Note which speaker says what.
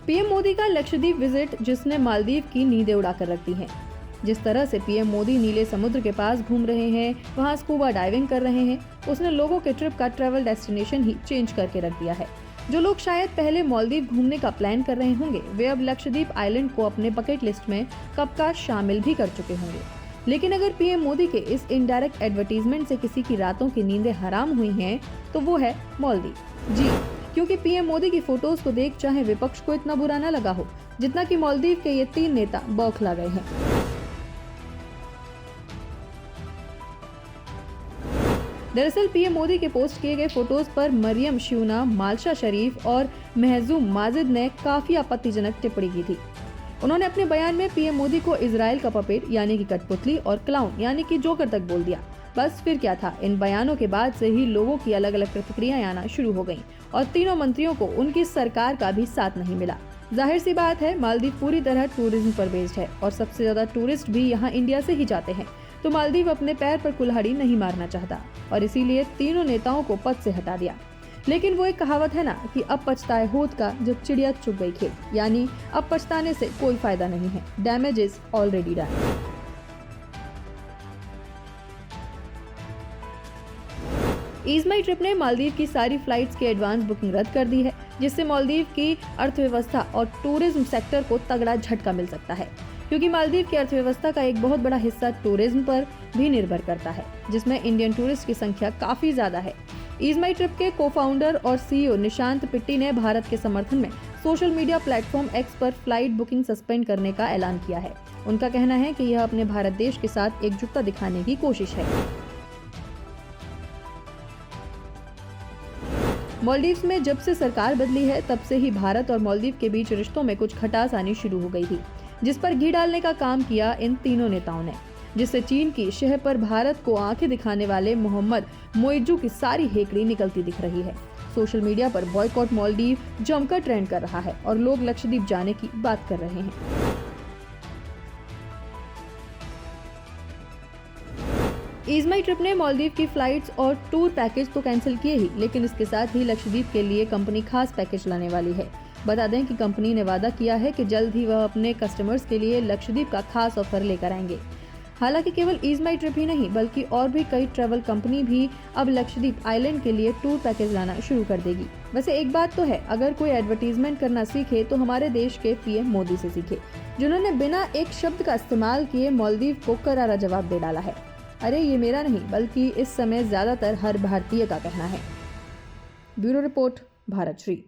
Speaker 1: PM Modi का Lakshadweep visit जिसने मालदीव की नींदें उड़ाकर रख दी हैं। जिस तरह से पीएम मोदी नीले समुद्र के पास घूम रहे हैं, वहां स्कूबा डाइविंग कर रहे हैं, उसने लोगों के ट्रिप का ट्रैवल डेस्टिनेशन ही चेंज करके रख दिया है। जो लोग शायद पहले मालदीव घूमने का प्लान कर रहे होंगे, वे अब लक्षद्वीप आइलैंड को अपने बकेट लिस्ट में कब का शामिल भी कर चुके होंगे। लेकिन अगर पीएम मोदी के इस इनडायरेक्ट एडवर्टीजमेंट से किसी की रातों की नींदें हराम हुई हैं, तो वो है मालदीव। जी, क्योंकि पीएम मोदी की फोटोज को देख चाहे विपक्ष को इतना बुरा न लगा हो जितना कि मालदीव के ये 3 नेता बौखला गए हैं। दरअसल पीएम मोदी के पोस्ट किए गए फोटोज पर मरियम श्यूना, मालशा शरीफ और महजूम माजिद ने काफी आपत्तिजनक टिप्पणी की थी। उन्होंने अपने बयान में पीएम मोदी को इजराइल का पपेट यानी कि कठपुतली और क्लाउन यानी कि जोकर तक बोल दिया। बस फिर क्या था, इन बयानों के बाद से ही लोगों की अलग अलग प्रतिक्रियाएं आना शुरू हो गईं और तीनों मंत्रियों को उनकी सरकार का भी साथ नहीं मिला। जाहिर सी बात है, मालदीव पूरी तरह टूरिज्म पर बेस्ड है और सबसे ज्यादा टूरिस्ट भी यहाँ इंडिया से ही जाते हैं, तो मालदीव अपने पैर पर कुल्हाड़ी नहीं मारना चाहता और इसीलिए तीनों नेताओं को पद से हटा दिया। लेकिन वो एक कहावत है ना कि अब पछताए होत का जब चिड़िया चुग गई खेत, यानी अब पछताने से कोई फायदा नहीं है। Damage is already done. Ease My Trip ने मालदीव की सारी फ्लाइट्स की एडवांस बुकिंग रद्द कर दी है, जिससे मालदीव की अर्थव्यवस्था और टूरिज्म सेक्टर को तगड़ा झटका मिल सकता है, क्योंकि मालदीव की अर्थव्यवस्था का एक बहुत बड़ा हिस्सा टूरिज्म पर भी निर्भर करता है, जिसमें इंडियन टूरिस्ट की संख्या काफी ज्यादा है। ईज माई ट्रिप के को-फाउंडर और सीईओ निशांत पिट्टी ने भारत के समर्थन में सोशल मीडिया प्लेटफॉर्म एक्स पर फ्लाइट बुकिंग सस्पेंड करने का ऐलान किया है। उनका कहना है कि यह अपने भारत देश के साथ एकजुटता दिखाने की कोशिश है। मालदीव्स में जब से सरकार बदली है, तब से ही भारत और मालदीव के बीच रिश्तों में कुछ खटास आनी शुरू हो गई थी, जिस पर घी डालने का काम किया इन तीनों नेताओं ने, जिससे चीन की शह पर भारत को आंखें दिखाने वाले मोहम्मद मोइज्जू की सारी हेकड़ी निकलती दिख रही है। सोशल मीडिया पर बॉयकॉट मालदीव जमकर ट्रेंड कर रहा है और लोग लक्षद्वीप जाने की बात कर रहे हैं। ईज माई ट्रिप ने मालदीव की फ्लाइट्स और टूर पैकेज तो कैंसिल किए ही, लेकिन इसके साथ ही लक्षद्वीप के लिए कंपनी खास पैकेज लाने वाली है। बता दें कि कंपनी ने वादा किया है कि जल्द ही वह अपने कस्टमर्स के लिए लक्षद्वीप का खास ऑफर लेकर आएंगे। हालांकि केवल ईज माई ट्रिप ही नहीं, बल्कि और भी कई ट्रैवल कंपनी भी अब लक्षद्वीप आइलैंड के लिए टूर पैकेज लाना शुरू कर देगी। वैसे एक बात तो है, अगर कोई एडवर्टीजमेंट करना सीखे तो हमारे देश के पीएम मोदी से सीखे, जिन्होंने बिना एक शब्द का इस्तेमाल किए मालदीव को करारा जवाब दे डाला है। अरे ये मेरा नहीं, बल्कि इस समय ज्यादातर हर भारतीय का कहना है। Bureau report, Bharat Shri.